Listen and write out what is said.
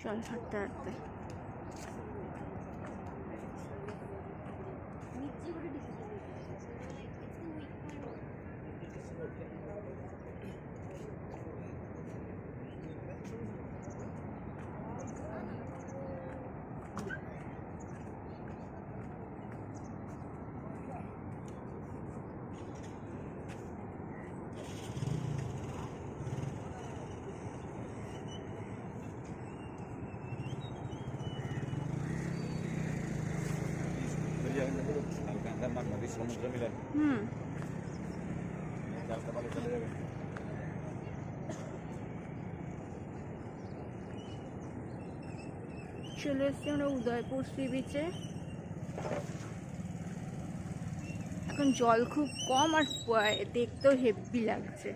চল হাঁটতে হাঁটতে। সমুদ্র মিলন চলে এসছি আমরা উদয়পুর সি বিচে। এখন জল খুব কম আর দেখতেও হেভি লাগছে।